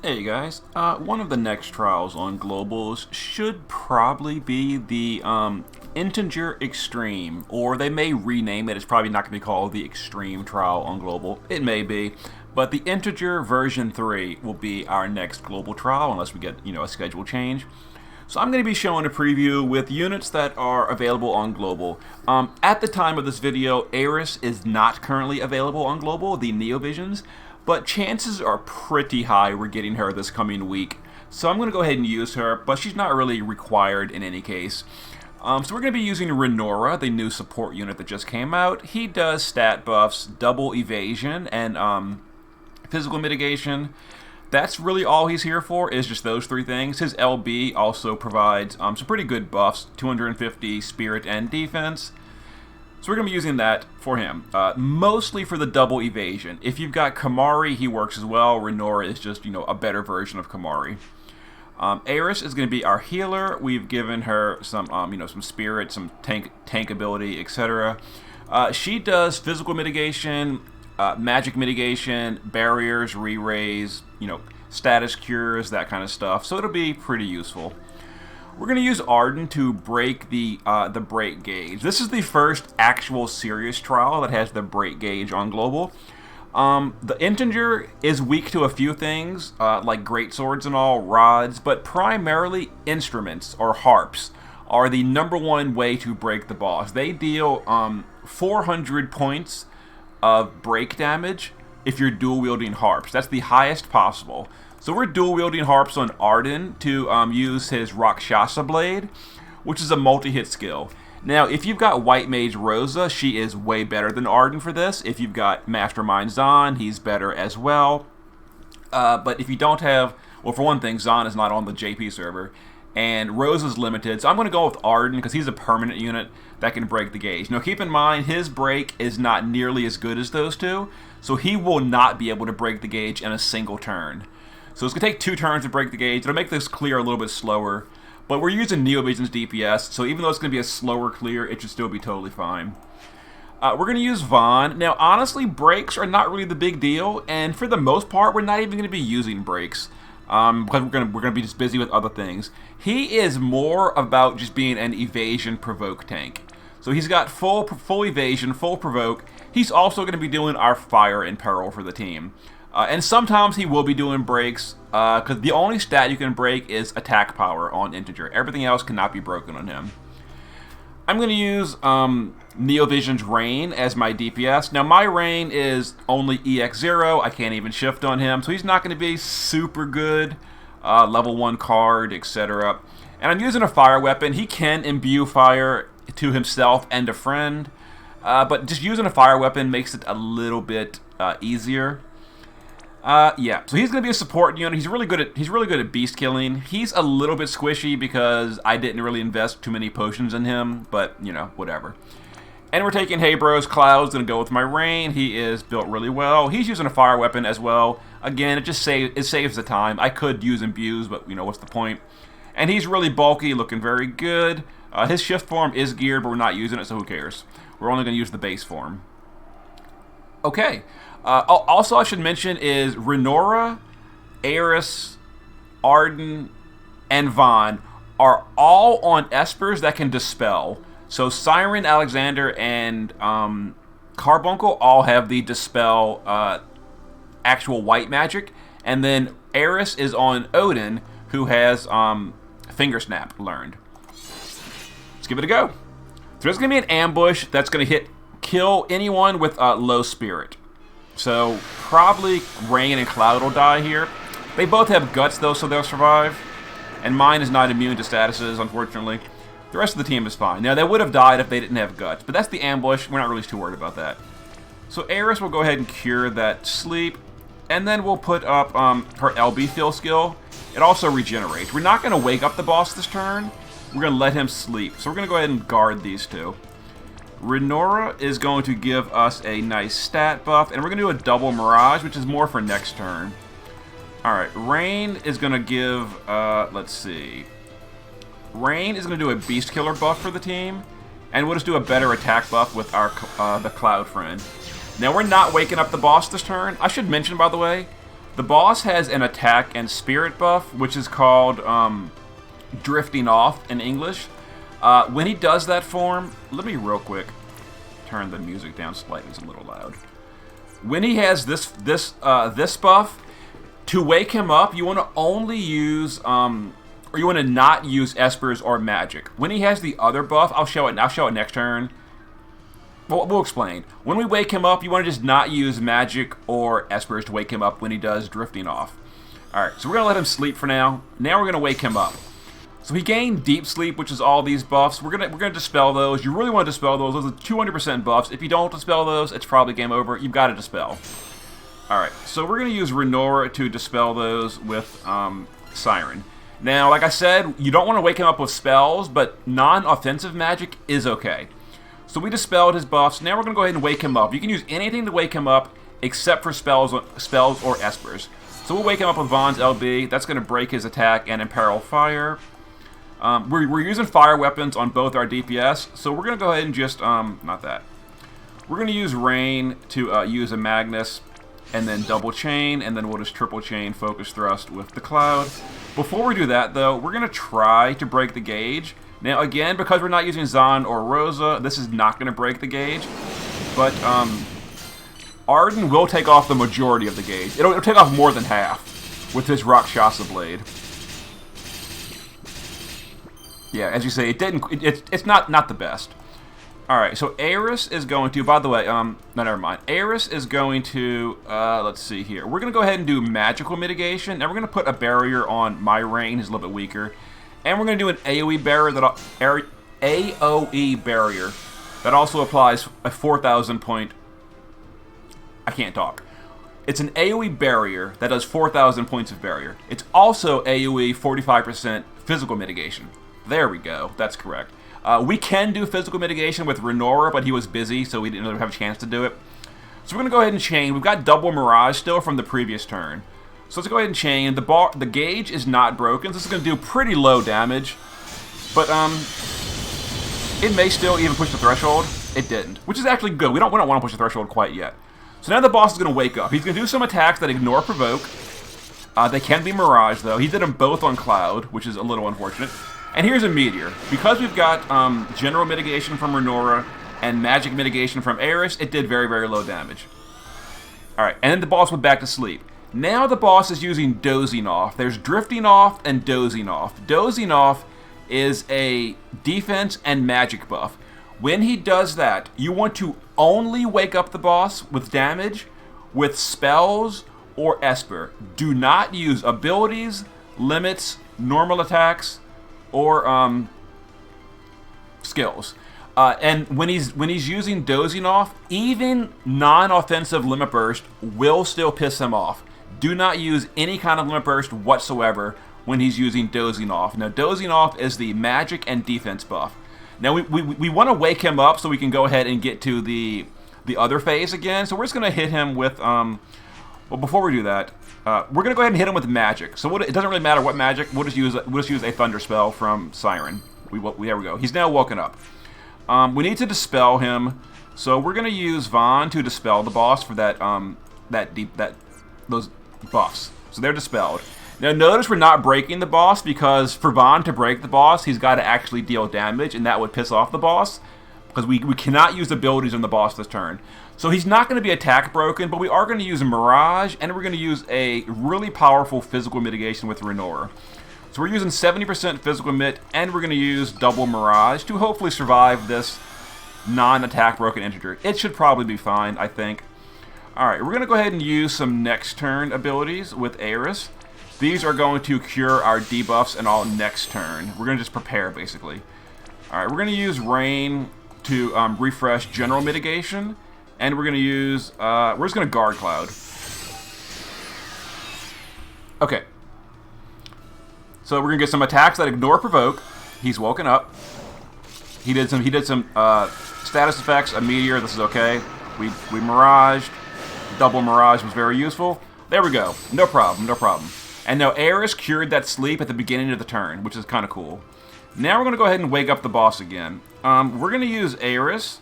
Hey guys, one of the next trials on Globals should probably be the Intangir Extreme, or they may rename it. It's probably not going to be called the Extreme trial on Global. It may be, but the Intangir version 3 will be our next Global trial unless we get, a schedule change. So I'm going to be showing a preview with units that are available on Global. At the time of this video, Aerith is not currently available on Global, the Neovisions, but chances are pretty high we're getting her this coming week. So I'm going to go ahead and use her, but she's not really required in any case. So we're going to be using Renora, the new support unit that just came out. He does stat buffs, double evasion, and physical mitigation. That's really all he's here for, is just those three things. His LB also provides some pretty good buffs, 250 spirit and defense. So we're going to be using that for him, mostly for the double evasion. If you've got Kamari, he works as well. Renora is just, a better version of Kamari. Aerith is going to be our healer. We've given her some, some spirit, some tank ability, etc. She does physical mitigation, magic mitigation, barriers, re-raise, status cures, that kind of stuff. So it'll be pretty useful. We're going to use Arden to break the break gauge. This is the first actual serious trial that has the break gauge on Global. The Intangir is weak to a few things, like greatswords and all, rods, but primarily instruments, or harps, are the #1 way to break the boss. They deal 400 points of break damage if you're dual-wielding harps. That's the highest possible. So we're dual-wielding harps on Arden to use his Rakshasa Blade, which is a multi-hit skill. Now, if you've got White Mage Rosa, she is way better than Arden for this. If you've got Mastermind Zahn, he's better as well. But if you don't have... Well, for one thing, Zahn is not on the JP server, and Rosa's limited. So I'm going to go with Arden because he's a permanent unit that can break the gauge. Now, keep in mind, his break is not nearly as good as those two, so he will not be able to break the gauge in a single turn. So it's going to take 2 turns to break the gauge. It'll make this clear a little bit slower. But we're using Neovision's DPS, so even though it's going to be a slower clear, it should still be totally fine. We're going to use Vaughn. Now, honestly, breaks are not really the big deal. And for the most part, we're not even going to be using breaks. Because we're going to be just busy with other things. He is more about just being an evasion provoke tank. So he's got full evasion, full provoke. He's also going to be doing our fire and peril for the team. And sometimes he will be doing breaks, because the only stat you can break is attack power on Intangir. Everything else cannot be broken on him. I'm going to use Neovision's Rain as my DPS. Now, my Rain is only EX0. I can't even shift on him, so he's not going to be super good. Level 1 card, etc. And I'm using a fire weapon. He can imbue fire to himself and a friend, but just using a fire weapon makes it a little bit easier. Yeah, so he's going to be a support unit. He's really good at beast killing. He's a little bit squishy because I didn't really invest too many potions in him, but, whatever. And we're taking Hey Bros. Cloud's going to go with my Rain. He is built really well. He's using a fire weapon as well. Again, it saves the time. I could use imbues, but, what's the point? And he's really bulky, looking very good. His shift form is geared, but we're not using it, so who cares? We're only going to use the base form. Okay. Also, I should mention is Renora, Aerith, Arden, and Vaughn are all on Espers that can Dispel. So Siren, Alexander, and Carbuncle all have the Dispel actual white magic. And then Aerith is on Odin, who has Finger Snap learned. Let's give it a go. So there's going to be an ambush that's going to kill anyone with low spirit. So, probably Rain and Cloud will die here. They both have guts, though, so they'll survive. And mine is not immune to statuses, unfortunately. The rest of the team is fine. Now, they would have died if they didn't have guts, but that's the ambush. We're not really too worried about that. So, Aerith will go ahead and cure that sleep. And then we'll put up her LB fill skill. It also regenerates. We're not going to wake up the boss this turn. We're going to let him sleep. So, we're going to go ahead and guard these two. Renora is going to give us a nice stat buff, and we're going to do a double Mirage, which is more for next turn. Alright, Rain is going to give, let's see. Rain is going to do a Beast Killer buff for the team, and we'll just do a better attack buff with our the Cloud friend. Now, we're not waking up the boss this turn. I should mention, by the way, The boss has an attack and spirit buff, which is called drifting off in English. When he does that form, let me real quick turn the music down slightly, it's a little loud. When he has this buff, to wake him up, you want to only use or you want to not use espers or magic. When he has the other buff, I'll show it next turn. We'll explain. When we wake him up, you want to just not use magic or espers to wake him up when he does drifting off. Alright, so we're going to let him sleep for now. Now we're going to wake him up. So he gained deep sleep, which is all these buffs. We're gonna dispel those. You really want to dispel those. Those are 200% buffs. If you don't dispel those, it's probably game over. You've got to dispel. Alright, so we're going to use Renora to dispel those with Siren. Now, like I said, you don't want to wake him up with spells, but non-offensive magic is okay. So we dispelled his buffs. Now we're going to go ahead and wake him up. You can use anything to wake him up except for spells or espers. So we'll wake him up with Vaughn's LB. That's going to break his attack and imperil fire. We're using fire weapons on both our DPS, so we're going to go ahead and just, not that. We're going to use Rain to use a Magnus, and then double chain, and then we'll just triple chain focus thrust with the Cloud. Before we do that, though, we're going to try to break the gauge. Now, again, because we're not using Zahn or Rosa, this is not going to break the gauge. But Arden will take off the majority of the gauge. It'll take off more than half with his Rakshasa Blade. Yeah, as you say, it's not the best. All right, so Aerith is going to. By the way, no, never mind. Aerith is going to. Let's see here. We're going to go ahead and do magical mitigation, and we're going to put a barrier on my Rain. He's a little bit weaker. And we're going to do an AoE barrier that also applies a 4,000 point. I can't talk. It's an AoE barrier that does 4,000 points of barrier. It's also AoE 45% physical mitigation. There we go. That's correct. We can do physical mitigation with Renora, but he was busy, so we didn't really have a chance to do it. So we're going to go ahead and chain. We've got double Mirage still from the previous turn. So let's go ahead and chain. The gauge is not broken. So this is going to do pretty low damage. But it may still even push the threshold. It didn't, which is actually good. We don't want to push the threshold quite yet. So now the boss is going to wake up. He's going to do some attacks that ignore provoke. They can be Mirage, though. He did them both on Cloud, which is a little unfortunate. And here's a Meteor. Because we've got general mitigation from Renora and magic mitigation from Aerith, it did very, very low damage. Alright, and then the boss went back to sleep. Now the boss is using Dozing Off. There's Drifting Off and Dozing Off. Dozing Off is a defense and magic buff. When he does that, you want to only wake up the boss with damage, with spells, or Esper. Do not use abilities, limits, normal attacks, or skills. And when he's using Dozing Off, even non-offensive Limit Burst will still piss him off. Do not use any kind of Limit Burst whatsoever when he's using Dozing Off. Now, Dozing Off is the magic and defense buff. Now, we want to wake him up so we can go ahead and get to the other phase again. So we're just going to hit him with, well, before we do that, we're going to go ahead and hit him with magic. So it doesn't really matter what magic. We'll just use a Thunder Spell from Siren. There we go. He's now woken up. We need to dispel him. So we're going to use Vaughn to dispel the boss for those buffs. So they're dispelled. Now notice we're not breaking the boss because for Vaughn to break the boss, he's got to actually deal damage, and that would piss off the boss because we cannot use abilities on the boss this turn. So he's not going to be attack broken, but we are going to use Mirage, and we're going to use a really powerful physical mitigation with Renora. So we're using 70% physical mit, and we're going to use double Mirage to hopefully survive this non-attack broken integer. It should probably be fine, I think. Alright, we're going to go ahead and use some next turn abilities with Aerith. These are going to cure our debuffs and all next turn. We're going to just prepare, basically. Alright, we're going to use Rain to refresh general mitigation. And we're going to use, we're just going to guard Cloud. Okay. So we're going to get some attacks that ignore provoke. He's woken up. He did some status effects, a meteor, this is okay. We miraged. Double Mirage was very useful. There we go. No problem, no problem. And now Aerith cured that sleep at the beginning of the turn, which is kind of cool. Now we're going to go ahead and wake up the boss again. We're going to use Aerith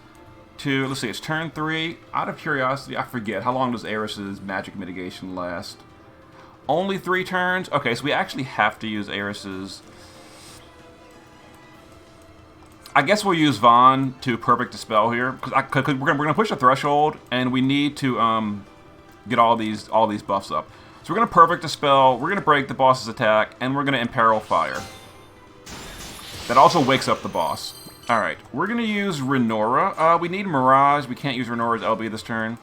to, let's see, it's turn 3. Out of curiosity, I forget. How long does Aerith's magic mitigation last? Only 3 turns? Okay, so we actually have to use Aerith's. I guess we'll use Vaughn to Perfect Dispel here, because we're gonna push a threshold, and we need to get all these buffs up. So we're gonna Perfect Dispel, we're gonna break the boss's attack, and we're gonna Imperil Fire. That also wakes up the boss. Alright, we're gonna use Renora. We need Mirage, we can't use Renora's LB this turn.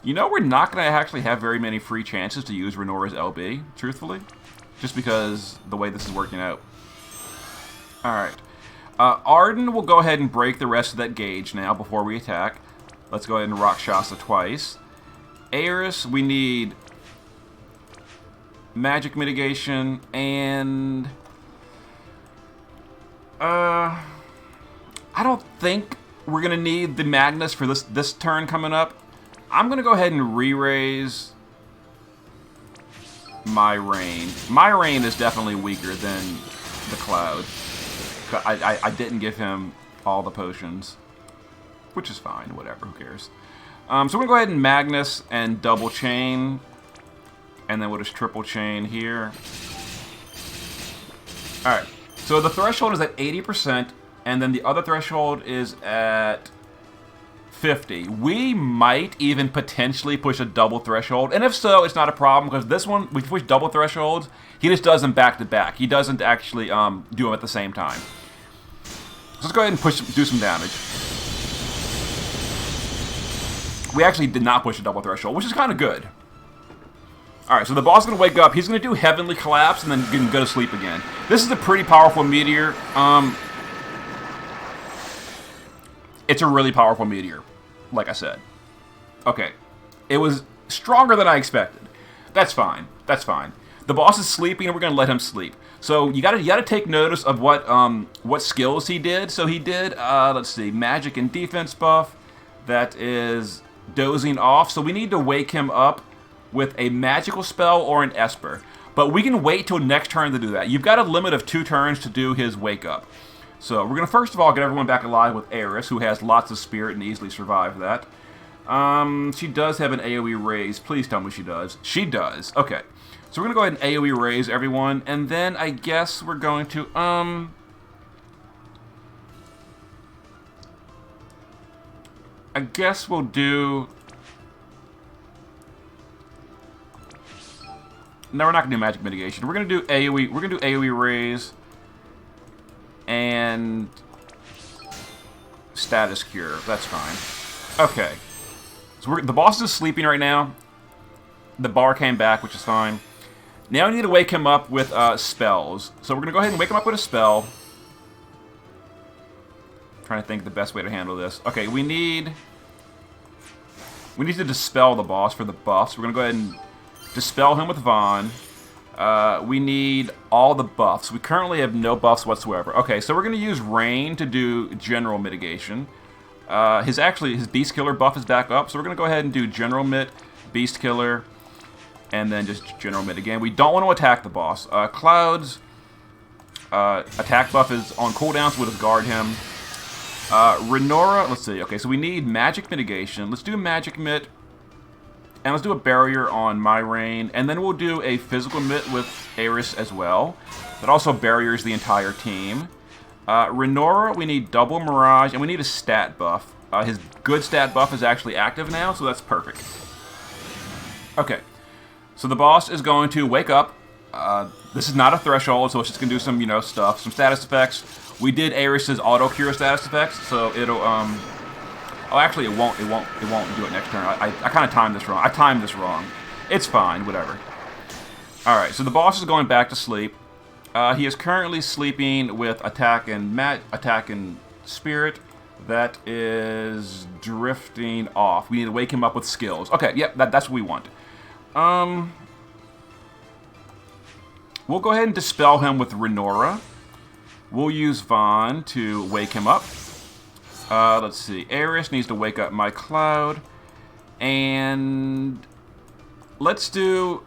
You know, we're not gonna actually have very many free chances to use Renora's LB, truthfully. Just because the way this is working out. Alright. Arden will go ahead and break the rest of that gauge now before we attack. Let's go ahead and rock Shasta twice. Aerith, we need magic mitigation and I don't think we're gonna need the Magnus for this turn coming up. I'm gonna go ahead and re-raise my Rain. My Rain is definitely weaker than the Cloud. I didn't give him all the potions, which is fine, whatever, who cares. So we're going to go ahead and Magnus and double chain, and then we'll just triple chain here. Alright, so the threshold is at 80%, and then the other threshold is at 50. We might even potentially push a double threshold, and if so, it's not a problem, because this one, we push double thresholds, he just does them back to back. He doesn't actually do them at the same time. So let's go ahead and do some damage. We actually did not push a double threshold, which is kind of good. Alright, so the boss is going to wake up. He's going to do Heavenly Collapse and then go to sleep again. This is a pretty powerful meteor. It's a really powerful meteor, like I said. Okay. It was stronger than I expected. That's fine. That's fine. The boss is sleeping, and we're going to let him sleep. So you gotta take notice of what skills he did. So he did, let's see, magic and defense buff. That is dozing off. So we need to wake him up with a magical spell or an Esper. But we can wait till next turn to do that. You've got a limit of 2 turns to do his wake up. So we're gonna first of all get everyone back alive with Aerith, who has lots of spirit and easily survive that. She does have an AoE raise. Please tell me she does. She does. Okay. So we're going to go ahead and AoE raise everyone, and then I guess we're going to, I guess we'll do... No, we're not going to do magic mitigation. We're going to do AoE, we're going to do AoE raise and status cure. That's fine. Okay. So the boss is sleeping right now. The bar came back, which is fine. Now we need to wake him up with spells. So we're going to go ahead and wake him up with a spell. I'm trying to think the best way to handle this. Okay, we need to dispel the boss for the buffs. We're going to go ahead and dispel him with Vaughn. We need all the buffs. We currently have no buffs whatsoever. Okay, so we're going to use Rain to do general mitigation. His Beast Killer buff is back up, so we're going to go ahead and do General Mit, Beast Killer, and then just General Mit again. We don't want to attack the boss. Cloud's attack buff is on cooldown, so we'll just guard him. Renora, let's see. Okay, so we need magic mitigation. Let's do magic mit, and let's do a barrier on my Rain, and then we'll do a physical mit with Aerith as well. That also barriers the entire team. Renora, we need double Mirage, and we need a stat buff. His good stat buff is actually active now, so that's perfect. Okay, so the boss is going to wake up. This is not a threshold, so it's just going to do some, stuff, some status effects. We did Aerith's auto cure status effects, so it'll, oh, actually, it won't do it next turn. I kind of timed this wrong. I timed this wrong. It's fine, whatever. Alright, so the boss is going back to sleep. He is currently sleeping with attack and spirit. That is drifting off. We need to wake him up with skills. Okay, yep, that's what we want. We'll go ahead and dispel him with Renora. We'll use Vaughn to wake him up. Let's see. Aerith needs to wake up my Cloud. And let's do...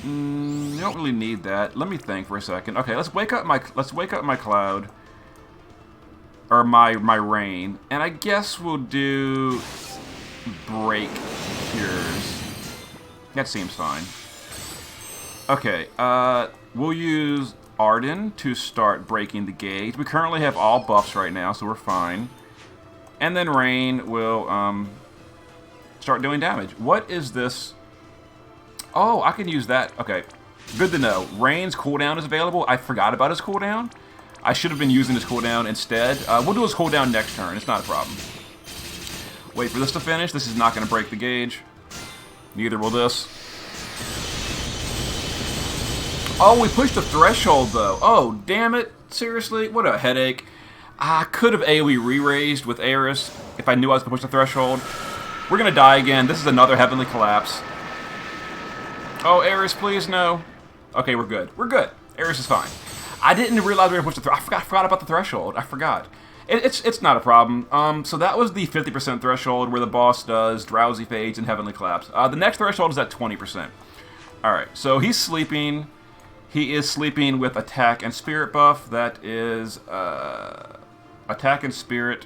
you don't really need that. Let me think for a second. Okay, let's wake up my Cloud. Or my Rain. And I guess we'll do break cures. That seems fine. Okay, we'll use Arden to start breaking the gauge. We currently have all buffs right now, so we're fine. And then Rain will start doing damage. What is this? Oh, I can use that. Okay, good to know. Rain's cooldown is available. I forgot about his cooldown. I should have been using his cooldown instead. We'll do his cooldown next turn. It's not a problem. Wait for this to finish. This is not going to break the gauge. Neither will this. Oh, we pushed the threshold, though. Oh, damn it. Seriously? What a headache. I could have AoE re-raised with Aerith if I knew I was going to push the threshold. We're going to die again. This is another Heavenly Collapse. Oh, Aerith, please, no. Okay, we're good. We're good. Aerith is fine. I didn't realize we were going to push the threshold. I forgot about the threshold. I forgot. It's not a problem. So that was the 50% threshold where the boss does Drowsy Phase and Heavenly Collapse. The next threshold is at 20%. Alright, so he's sleeping. He is sleeping with Attack and Spirit buff. That is Attack and Spirit.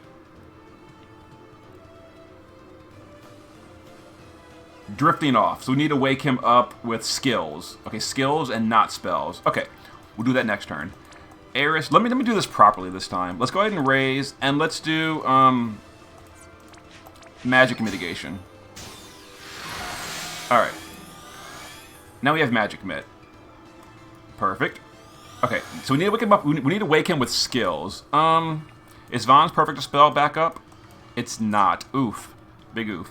Drifting off. So we need to wake him up with skills. Okay, skills and not spells. Okay, we'll do that next turn. Aerith, let me do this properly this time. Let's go ahead and raise, and let's do magic mitigation. Alright. Now we have magic mit. Perfect. Okay, so we need to wake him up. We need to wake him with skills. Is Vaughn's perfect to spell back up? It's not. Oof. Big oof.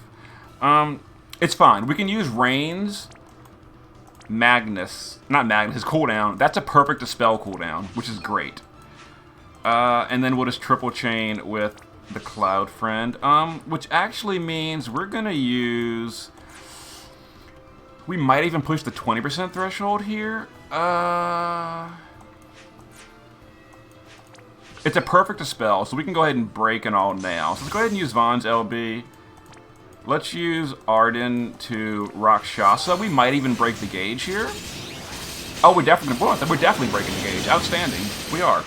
It's fine. We can use Rain's Magnus. Not Magnus, his cooldown. That's a perfect dispel cooldown, which is great. And then we'll just triple chain with the Cloud Friend. Which actually means we're gonna use... We might even push the 20% threshold here. It's a perfect dispel, so we can go ahead and break and all now. So let's go ahead and use Vaughn's LB. Let's use Arden to Rakshasa. We might even break the gauge here. Oh, we're definitely breaking the gauge. Outstanding. We are.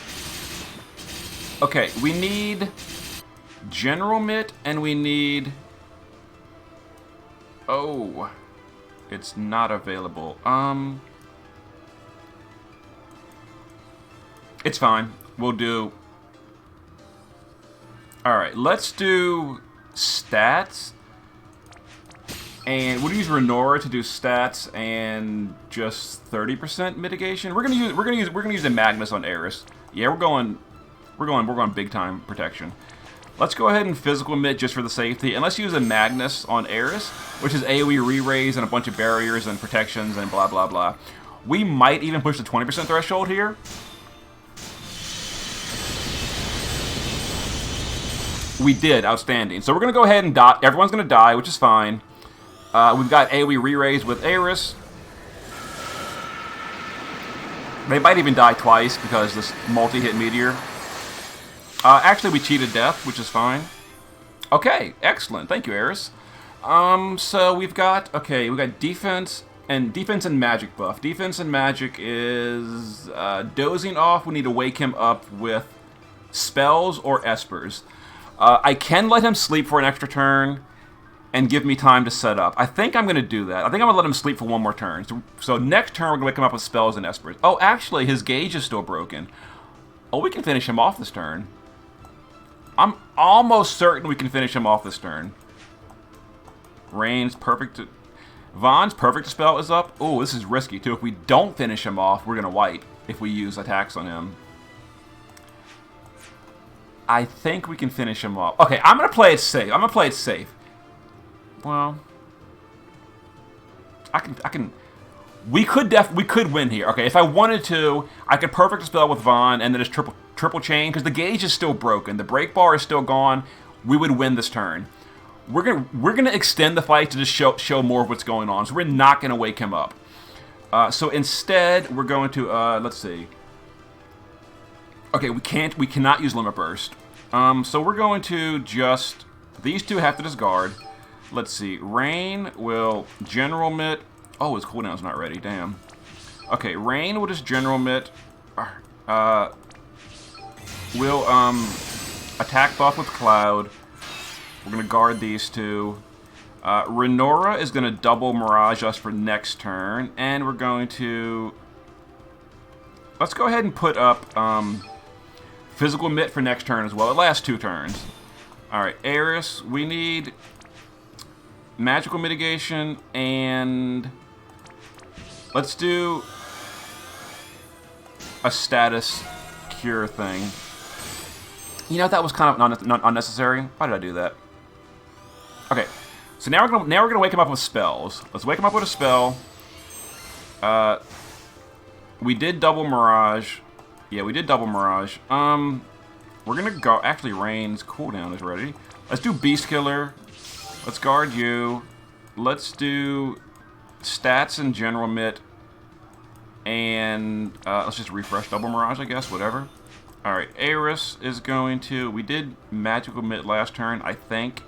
Okay, we need General Mitt, and we need... Oh, it's not available. It's fine. We'll do... Alright, let's do stats. And we'll use Renora to do stats and just 30% mitigation. We're gonna use the Magnus on Aerith. Yeah, we're going big time protection. Let's go ahead and physical mit just for the safety, and let's use a Magnus on Aerith, which is AoE re-raise and a bunch of barriers and protections and blah blah blah. We might even push the 20% threshold here. We did, outstanding. So we're gonna go ahead and die. Everyone's gonna die, which is fine. We've got AoE re-raise with Aerith. They might even die twice because this multi-hit meteor. Actually, we cheated death, which is fine. Okay, excellent. Thank you, Aerith. So we've got defense and magic buff. Defense and magic is dozing off. We need to wake him up with spells or espers. I can let him sleep for an extra turn and give me time to set up. I think I'm going to do that. I think I'm going to let him sleep for one more turn. So next turn, we're going to wake him up with spells and espers. Oh, actually, his gauge is still broken. Oh, we can finish him off this turn. I'm almost certain we can finish him off this turn. Rain's perfect. Vaughn's perfect spell is up. Oh, this is risky, too. If we don't finish him off, we're going to wipe if we use attacks on him. I think we can finish him off. Okay, I'm going to play it safe. Well, we could win here. Okay, if I wanted to, I could perfect spell with Vaughn and then just triple chain because the gauge is still broken. The break bar is still gone. We would win this turn. We're gonna extend the fight to just show more of what's going on. So we're not gonna wake him up. So instead, we're going to let's see. Okay, we cannot use Limit Burst. So we're going to just these two have to discard. Let's see. Rain will General Mitt. Oh, his cooldown's not ready. Damn. Okay, Rain will just General Mitt. We'll attack buff with Cloud. We're gonna guard these two. Renora is going to double Mirage us for next turn, and we're going to... Let's go ahead and put up Physical Mitt for next turn as well. It lasts 2 turns. Alright, Aerith, we need Magical Mitigation, and let's do a status cure thing. You know, that was kind of not unnecessary. Why did I do that? Okay, so now we're gonna wake him up with spells. Let's wake him up with a spell. We did double Mirage. Yeah, we did double Mirage. We're gonna go. Actually, Rain's cooldown is ready. Let's do Beast Killer. Let's guard you. Let's do stats and General Mitt. And let's just refresh double Mirage, I guess. Whatever. All right, Aerith is going to. We did Magical Mitt last turn, I think.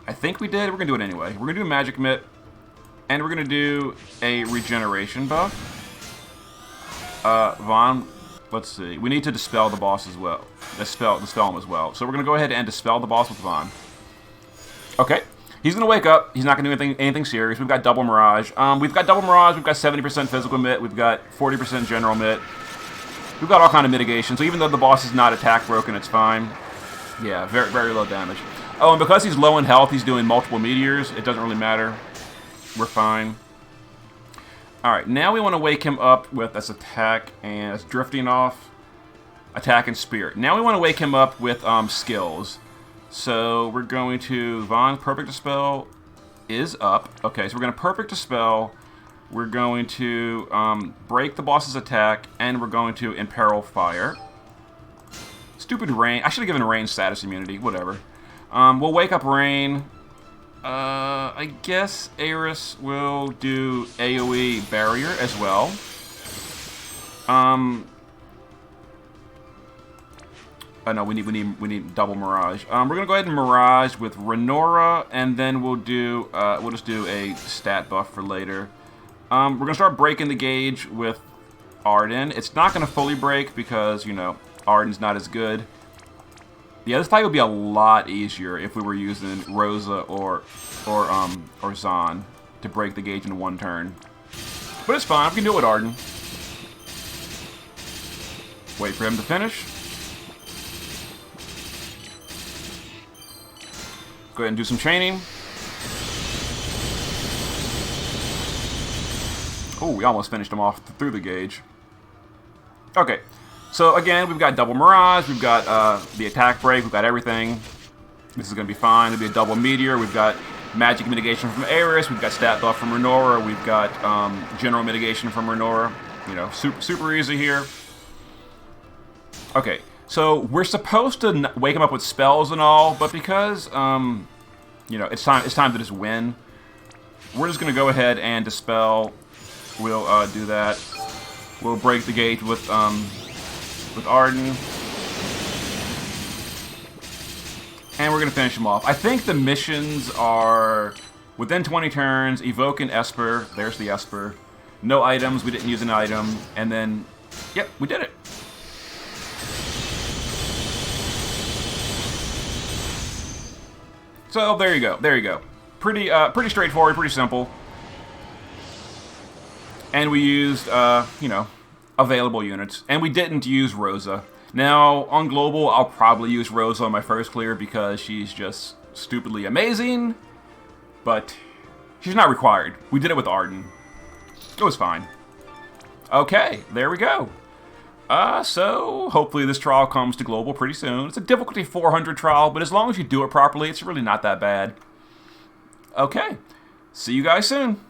I think we did. We're gonna do it anyway. We're gonna do Magic Mitt, and we're gonna do a regeneration buff. Vaughn. Let's see. We need to dispel the boss as well. Dispel him as well. So we're gonna go ahead and dispel the boss with Vaughn. Okay. He's gonna wake up. He's not gonna do anything serious. We've got double Mirage. We've got double Mirage. We've got 70% physical mitt. We've got 40% general mitt. We've got all kind of mitigation. So even though the boss is not attack broken, it's fine. Yeah, very very low damage. Oh, and because he's low in health, he's doing multiple meteors. It doesn't really matter. We're fine. Alright, now we want to wake him up with this attack and it's drifting off. Attack and spirit. Now we want to wake him up with skills. So we're going to... Vaughn's Perfect Dispel is up. Okay, so we're going to Perfect Dispel. We're going to break the boss's attack, and we're going to Imperil Fire. Stupid Rain. I should have given Rain status immunity. Whatever. We'll wake up Rain. I guess Aerith will do AoE Barrier as well. Oh no, we need double Mirage. We're gonna go ahead and Mirage with Renora, and then we'll just do a stat buff for later. We're gonna start breaking the gauge with Arden. It's not gonna fully break because, you know, Arden's not as good. Yeah, this fight would be a lot easier if we were using Rosa or Zahn to break the gauge in 1 turn. But it's fine, we can do it with Arden. Wait for him to finish. Go ahead and do some chaining. Oh, we almost finished him off through the gauge. Okay. So again, we've got double Mirage, we've got the attack break, we've got everything. This is going to be fine. It'll be a double Meteor. We've got magic mitigation from Aerith, we've got stat buff from Renora, we've got general mitigation from Renora. You know, super easy here. Okay, so we're supposed to wake him up with spells and all, but because you know, it's time to just win. We're just going to go ahead and dispel. We'll do that. We'll break the gauge with Arden. And we're going to finish him off. I think the missions are within 20 turns, evoke an Esper. There's the Esper. No items. We didn't use an item. And then, yep, we did it. So there you go. There you go. Pretty straightforward, pretty simple. And we used, you know, available units. And we didn't use Rosa. Now, on Global, I'll probably use Rosa on my first clear because she's just stupidly amazing. But she's not required. We did it with Arden. It was fine. Okay, there we go. So hopefully this trial comes to Global pretty soon. It's a difficulty 400 trial, but as long as you do it properly, it's really not that bad. Okay, see you guys soon.